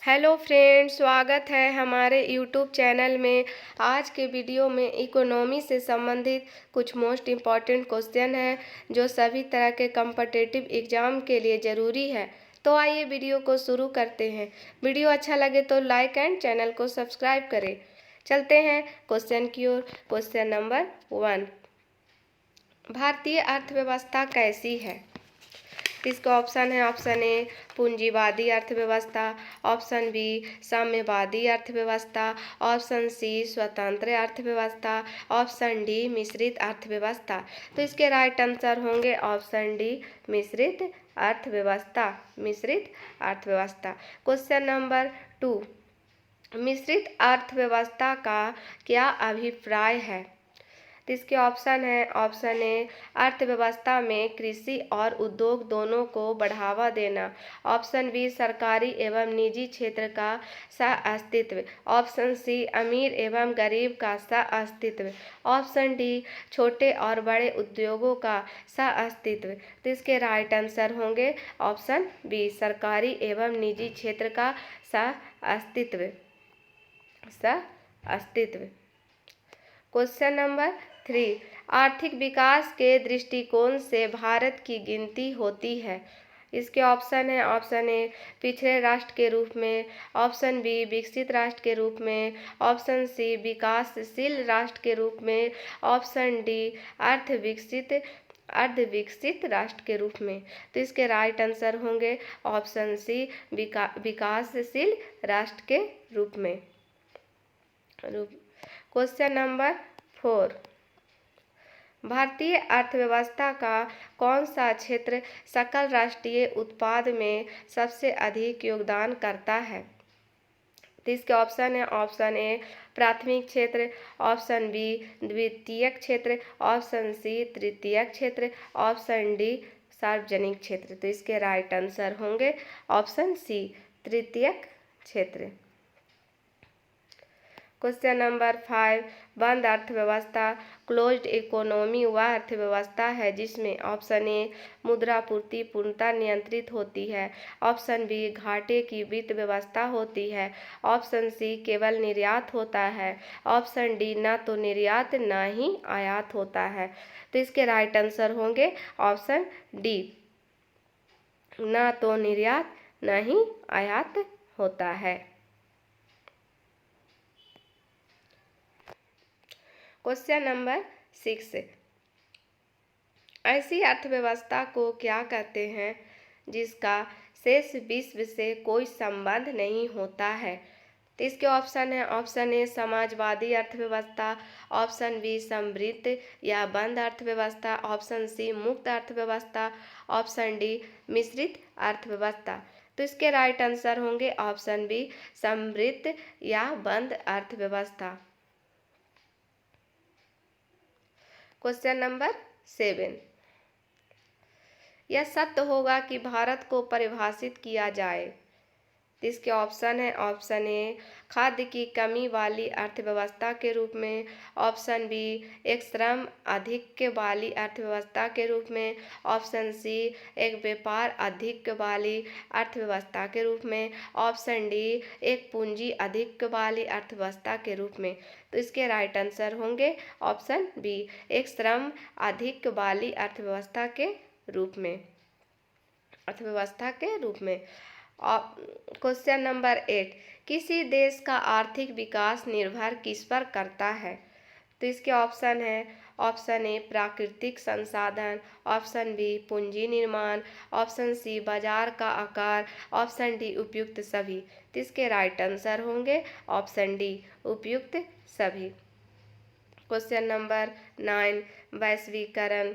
Hello friends, स्वागत है हमारे यूट्यूब चैनल में। आज के वीडियो में इकोनॉमी से संबंधित कुछ मोस्ट इम्पॉर्टेंट क्वेश्चन हैं जो सभी तरह के कॉम्पिटिटिव एग्ज़ाम के लिए ज़रूरी है। तो आइए वीडियो को शुरू करते हैं। वीडियो अच्छा लगे तो लाइक एंड चैनल को सब्सक्राइब करें। चलते हैं क्वेश्चन की ओर। क्वेश्चन नंबर 1, भारतीय अर्थव्यवस्था कैसी है? इसका ऑप्शन है, ऑप्शन ए पूंजीवादी अर्थव्यवस्था, ऑप्शन बी साम्यवादी अर्थव्यवस्था, ऑप्शन सी स्वतंत्र अर्थव्यवस्था, ऑप्शन डी मिश्रित अर्थव्यवस्था। तो इसके राइट आंसर होंगे ऑप्शन डी मिश्रित अर्थव्यवस्था। मिश्रित अर्थव्यवस्था। क्वेश्चन नंबर 2, मिश्रित अर्थव्यवस्था का क्या अभिप्राय है? तो इसके ऑप्शन है, ऑप्शन ए अर्थव्यवस्था में कृषि और उद्योग दोनों को बढ़ावा देना, ऑप्शन बी सरकारी एवं निजी क्षेत्र का सह-अस्तित्व, ऑप्शन सी अमीर एवं गरीब का सह-अस्तित्व, ऑप्शन डी छोटे और बड़े उद्योगों का सह-अस्तित्व। तो इसके राइट आंसर होंगे ऑप्शन बी सरकारी एवं निजी क्षेत्र का सह-अस्तित्व। सह-अस्तित्व। क्वेश्चन नंबर 3, आर्थिक विकास के दृष्टिकोण से भारत की गिनती होती है। इसके ऑप्शन है, ऑप्शन ए पिछड़े राष्ट्र के रूप में, ऑप्शन बी विकसित राष्ट्र के रूप में, ऑप्शन सी विकासशील राष्ट्र के रूप में, ऑप्शन डी अर्धविकसित राष्ट्र के रूप में। तो इसके राइट आंसर होंगे ऑप्शन सी विकासशील राष्ट्र के रूप में। क्वेश्चन नंबर 4, भारतीय अर्थव्यवस्था का कौन सा क्षेत्र सकल राष्ट्रीय उत्पाद में सबसे अधिक योगदान करता है? तो इसके ऑप्शन है, ऑप्शन ए प्राथमिक क्षेत्र, ऑप्शन बी द्वितीयक क्षेत्र, ऑप्शन सी तृतीयक क्षेत्र, ऑप्शन डी सार्वजनिक क्षेत्र। तो इसके राइट आंसर होंगे ऑप्शन सी तृतीयक क्षेत्र। क्वेश्चन नंबर 5, बंद अर्थव्यवस्था क्लोज्ड इकोनॉमी वह अर्थव्यवस्था है जिसमें ऑप्शन ए मुद्रापूर्ति पूर्णतः नियंत्रित होती है, ऑप्शन बी घाटे की वित्त व्यवस्था होती है, ऑप्शन सी केवल निर्यात होता है, ऑप्शन डी न तो निर्यात न ही आयात होता है। तो इसके राइट आंसर होंगे ऑप्शन डी न तो निर्यात न ही आयात होता है। क्वेश्चन नंबर 6, ऐसी अर्थव्यवस्था को क्या कहते हैं जिसका शेष विश्व से कोई संबंध नहीं होता है? तो इसके ऑप्शन है, ऑप्शन ए समाजवादी अर्थव्यवस्था, ऑप्शन बी समृद्ध या बंद अर्थव्यवस्था, ऑप्शन सी मुक्त अर्थव्यवस्था, ऑप्शन डी मिश्रित अर्थव्यवस्था। तो इसके राइट आंसर होंगे ऑप्शन बी समृद्ध या बंद अर्थव्यवस्था। क्वेश्चन नंबर 7, यह सत्य होगा कि भारत को परिभाषित किया जाए। इसके ऑप्शन है, ऑप्शन ए खाद्य की कमी वाली अर्थव्यवस्था के रूप में, ऑप्शन बी एक श्रम आधिक्य वाली अर्थव्यवस्था के रूप में, ऑप्शन सी एक व्यापार आधिक्य वाली अर्थव्यवस्था के रूप में, ऑप्शन डी एक पूंजी आधिक्य वाली अर्थव्यवस्था के रूप में। तो इसके राइट आंसर होंगे ऑप्शन बी एक श्रम आधिक्य वाली अर्थव्यवस्था के रूप में। क्वेश्चन नंबर 8, किसी देश का आर्थिक विकास निर्भर किस पर करता है? तो इसके ऑप्शन है, ऑप्शन ए प्राकृतिक संसाधन, ऑप्शन बी पूंजी निर्माण, ऑप्शन सी बाजार का आकार, ऑप्शन डी उपयुक्त सभी। तो इसके राइट आंसर होंगे ऑप्शन डी उपयुक्त सभी। क्वेश्चन नंबर 9, वैश्वीकरण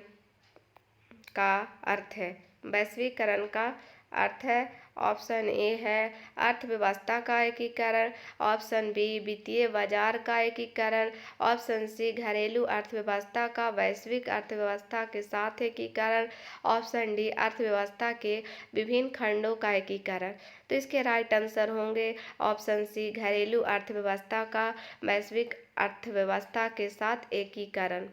का अर्थ है। वैश्वीकरण का अर्थ है, ऑप्शन ए है अर्थव्यवस्था का एकीकरण, ऑप्शन बी वित्तीय बाजार का एकीकरण, ऑप्शन सी घरेलू अर्थव्यवस्था का वैश्विक अर्थव्यवस्था के साथ एकीकरण, ऑप्शन डी अर्थव्यवस्था के विभिन्न खंडों का एकीकरण। तो इसके राइट आंसर होंगे ऑप्शन सी घरेलू अर्थव्यवस्था का वैश्विक अर्थव्यवस्था के साथ एकीकरण।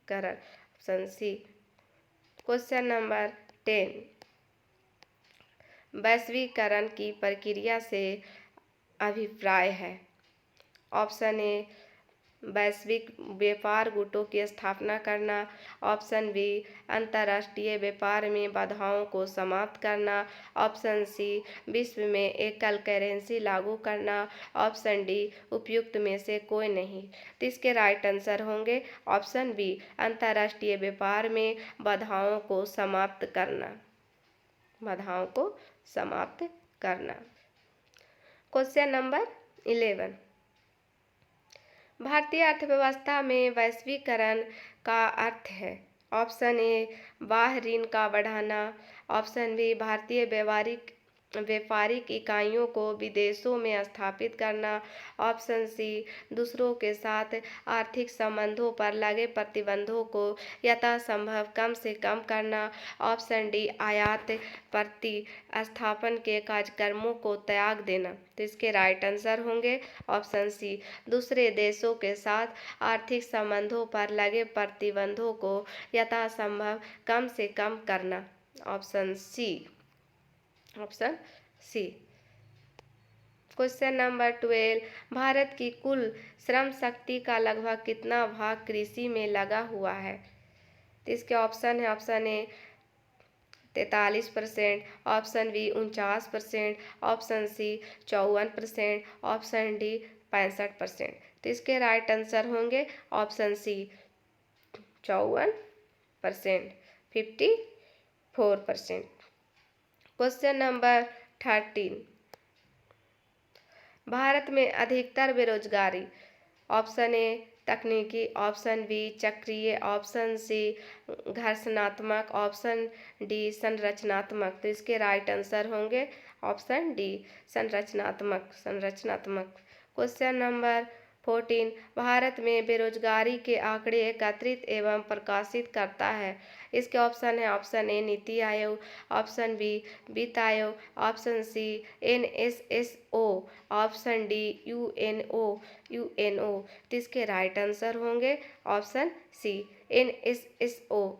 Option C. क्वेश्चन नंबर 10, वैश्वीकरण की प्रक्रिया से अभिप्राय है? ऑप्शन ए वैश्विक व्यापार गुटों की स्थापना करना। ऑप्शन बी अंतर्राष्ट्रीय व्यापार में बाधाओं को समाप्त करना। ऑप्शन सी विश्व में एकल करेंसी लागू करना। ऑप्शन डी उपयुक्त में से कोई नहीं। तो इसके राइट आंसर होंगे ऑप्शन बी अंतर्राष्ट्रीय व्यापार में बाधाओं को समाप्त करना। बाधाओं को समाप्त करना। क्वेश्चन नंबर 11, भारतीय अर्थव्यवस्था में वैश्वीकरण का अर्थ है? ऑप्शन ए बाह्य ऋण का बढ़ाना। ऑप्शन बी भारतीय व्यापारिक इकाइयों को विदेशों में स्थापित करना। ऑप्शन सी दूसरों के साथ आर्थिक संबंधों पर लगे प्रतिबंधों को यथासंभव कम से कम करना। ऑप्शन डी आयात प्रतिस्थापन के कार्यक्रमों को त्याग देना। तो इसके राइट आंसर होंगे ऑप्शन सी दूसरे देशों के साथ आर्थिक संबंधों पर लगे प्रतिबंधों को यथासंभव कम से कम करना। Option C. Option C. Question number 12, Bharat की कुल श्रम शक्ति का लगभग कितना भाग कृषि में लगा हुआ है? तो इसके ऑप्शन है option A 43%, option B 49%, option C 54%, option D 65%। तो इसके राइट आंसर होंगे option C 54%, 54%। Question number 13, Bharat में अधिकतर बेरोजगारी? ऑप्शन ए तकनीकी, ऑप्शन बी चक्रीय, ऑप्शन सी घर्षणात्मक, ऑप्शन डी संरचनात्मक। तो इसके राइट आंसर होंगे ऑप्शन डी संरचनात्मक। क्वेश्चन नंबर 14, भारत में बेरोजगारी के आंकड़े एकत्रित एवं प्रकाशित करता है? इसके ऑप्शन है ऑप्शन ए नीति आयोग, ऑप्शन बी वित्त आयोग, option C NSSO, option D UNO। तो इसके राइट आंसर होंगे ऑप्शन सी NSSO।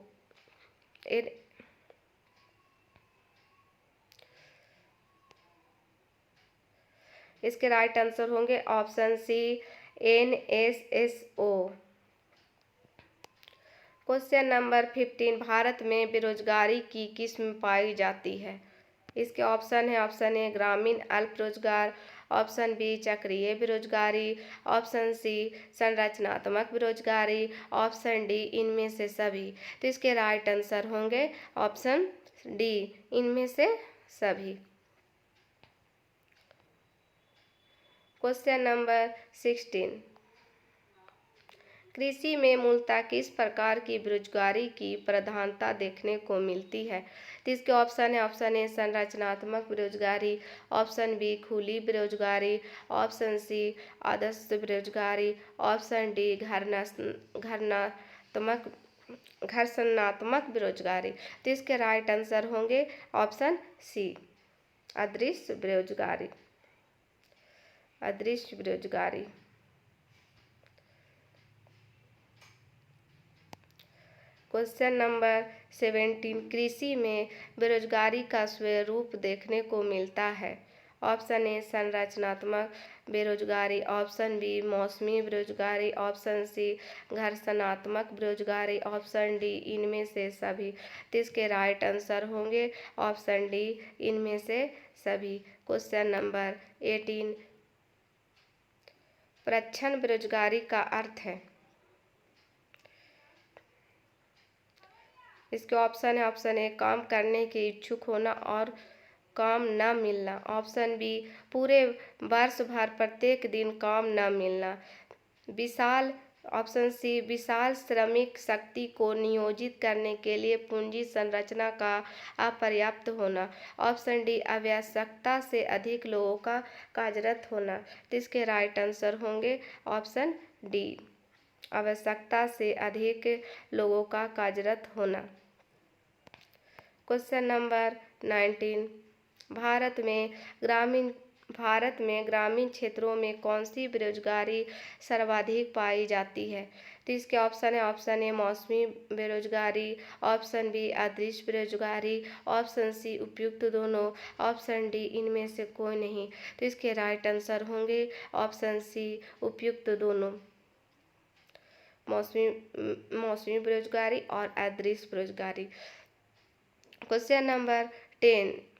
इसके राइट आंसर होंगे option C NSSO। Question number 15, Bharat में बेरोजगारी की किस्म पाई जाती है? इसके ऑप्शन है ऑप्शन ए ग्रामीण अल्प रोजगार, ऑप्शन बी चक्रीय बेरोजगारी, ऑप्शन सी संरचनात्मक बेरोजगारी, ऑप्शन डी इनमें से सभी। तो इसके राइट आंसर होंगे ऑप्शन डी इनमें से सभी। क्वेश्चन नंबर 16, कृषि में मूलतः किस प्रकार की बेरोजगारी की प्रधानता देखने को मिलती है? तो इसके ऑप्शन है ऑप्शन ए संरचनात्मक बेरोजगारी, ऑप्शन बी खुली बेरोजगारी, ऑप्शन सी आदर्श बेरोजगारी, ऑप्शन डी घर्षणात्मक बेरोजगारी। तो इसके राइट आंसर होंगे ऑप्शन सी अदृश्य बेरोजगारी। अदृश्य बेरोजगारी। क्वेश्चन नंबर 17, कृषि में बेरोजगारी का स्वरूप देखने को मिलता है? ऑप्शन ए संरचनात्मक बेरोजगारी, ऑप्शन बी मौसमी बेरोजगारी, ऑप्शन सी घर्षणात्मक बेरोजगारी, ऑप्शन डी इनमें से सभी। तो इसके राइट आंसर होंगे ऑप्शन डी इनमें से सभी। क्वेश्चन नंबर 18, प्रच्छन्न बेरोजगारी का अर्थ है? इसके ऑप्शन है ऑप्शन ए काम करने के इच्छुक होना और काम न मिलना, ऑप्शन बी पूरे वर्ष भर प्रत्येक दिन काम न मिलना, ऑप्शन सी विशाल श्रमिक शक्ति को नियोजित करने के लिए पूंजी संरचना का अपर्याप्त होना, ऑप्शन डी आवश्यकता से अधिक लोगों का कार्यरत होना। तो इसके राइट आंसर होंगे ऑप्शन डी आवश्यकता से अधिक लोगों का कार्यरत होना। क्वेश्चन नंबर 19, भारत में ग्रामीण क्षेत्रों में कौन सी बेरोजगारी सर्वाधिक पाई जाती है? तो इसके ऑप्शन है, ऑप्शन ए मौसमी बेरोजगारी, ऑप्शन बी अदृश्य बेरोजगारी, ऑप्शन सी उपयुक्त दोनों, ऑप्शन डी इनमें से कोई नहीं। तो इसके राइट आंसर होंगे ऑप्शन सी उपयुक्त दोनों, मौसमी बेरोजगारी और अदृश्य बेरोजगारी। क्वेश्चन नंबर 20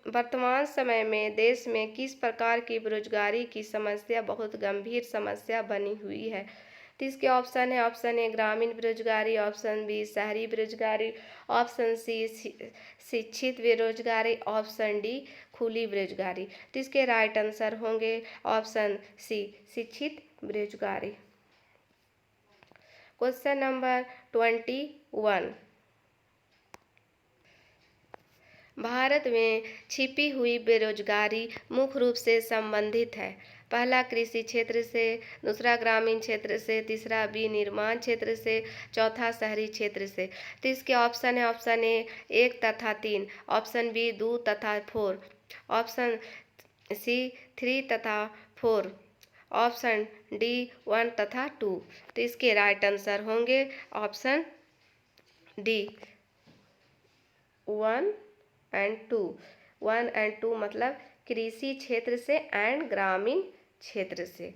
वर्तमान समय में देश में किस प्रकार की बेरोजगारी की समस्या बहुत गंभीर समस्या बनी हुई है। तो इसके ऑप्शन है, ऑप्शन ए ग्रामीण बेरोजगारी, ऑप्शन बी शहरी बेरोजगारी, ऑप्शन सी शिक्षित बेरोजगारी, ऑप्शन डी खुली बेरोजगारी। तो इसके राइट आंसर होंगे ऑप्शन सी शिक्षित बेरोजगारी। क्वेश्चन नंबर 21 भारत में छिपी हुई बेरोजगारी मुख्य रूप से संबंधित है। पहला कृषि क्षेत्र से, दूसरा ग्रामीण क्षेत्र से, तीसरा विनिर्माण क्षेत्र से, चौथा शहरी क्षेत्र से। तो इसके ऑप्शन है, ऑप्शन ए 1 तथा 3, ऑप्शन बी 2 तथा 4, ऑप्शन सी 3 तथा 4, ऑप्शन डी 1 तथा 2। तो इसके राइट आंसर होंगे ऑप्शन डी 1 एंड 2। 1 एंड 2 मतलब कृषि क्षेत्र से एंड ग्रामीण क्षेत्र से।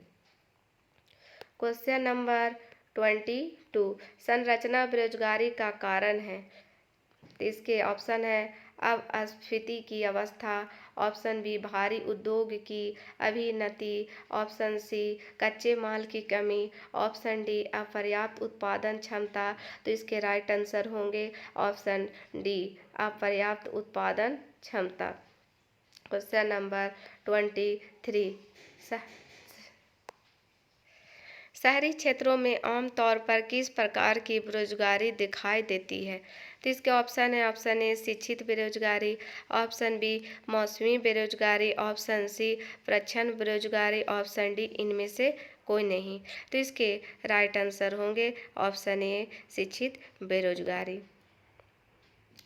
क्वेश्चन नंबर 22 संरचना बेरोजगारी का कारण है। तो इसके ऑप्शन है, अब अस्फीति की अवस्था, ऑप्शन बी भारी उद्योग की अभिनति, ऑप्शन सी कच्चे माल की कमी, ऑप्शन डी अपर्याप्त उत्पादन क्षमता। तो इसके राइट आंसर होंगे ऑप्शन डी अपर्याप्त उत्पादन क्षमता। क्वेश्चन नंबर 23 शहरी क्षेत्रों में आमतौर पर किस प्रकार की बेरोजगारी दिखाई देती है। तो इसके ऑप्शन है, ऑप्शन ए शिक्षित बेरोजगारी, ऑप्शन बी मौसमी बेरोजगारी, ऑप्शन सी प्रच्छन्न बेरोजगारी, ऑप्शन डी इनमें से कोई नहीं। तो इसके राइट आंसर होंगे ऑप्शन ए शिक्षित बेरोजगारी,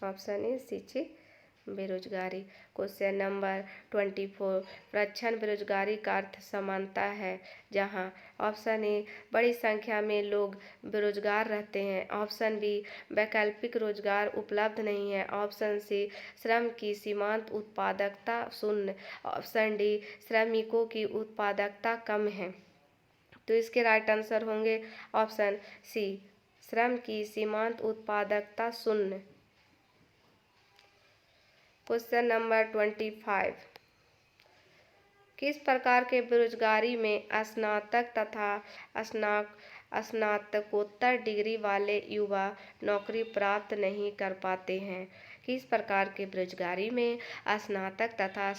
ऑप्शन ए शिक्षित बेरोजगारी। क्वेश्चन नंबर 24 प्रच्छन्न बेरोजगारी का अर्थ समानता है, जहां ऑप्शन ए बड़ी संख्या में लोग बेरोजगार रहते हैं, ऑप्शन बी वैकल्पिक रोजगार उपलब्ध नहीं है, ऑप्शन सी श्रम की सीमांत उत्पादकता शून्य, ऑप्शन डी श्रमिकों की उत्पादकता कम है। तो इसके राइट आंसर होंगे ऑप्शन सी श्रम की सीमांत उत्पादकता शून्य। क्वेश्चन नंबर 25 किस प्रकार के बेरोजगारी में स्नातक तथा स्नातकोत्तर डिग्री वाले युवा नौकरी प्राप्त नहीं कर पाते हैं। किस प्रकार के बेरोजगारी में स्नातक तथा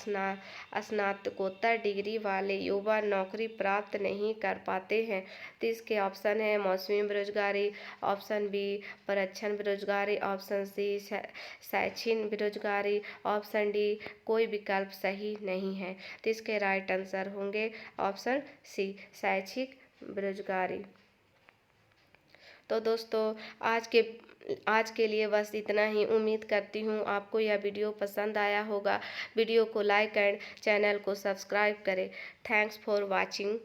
स्नातकोत्तर डिग्री वाले युवा नौकरी प्राप्त नहीं कर पाते हैं। तो इसके ऑप्शन है, मौसमी बेरोजगारी, ऑप्शन बी प्रच्छन्न बेरोजगारी, ऑप्शन सी शैक्षिक बेरोजगारी, ऑप्शन डी कोई विकल्प सही नहीं है। तो इसके राइट आंसर होंगे ऑप्शन सी शैक्षिक बेरोजगारी। तो दोस्तों आज के लिए बस इतना ही। उम्मीद करती हूँ आपको यह वीडियो पसंद आया होगा। वीडियो को लाइक एंड चैनल को सब्सक्राइब करें। Thanks for watching.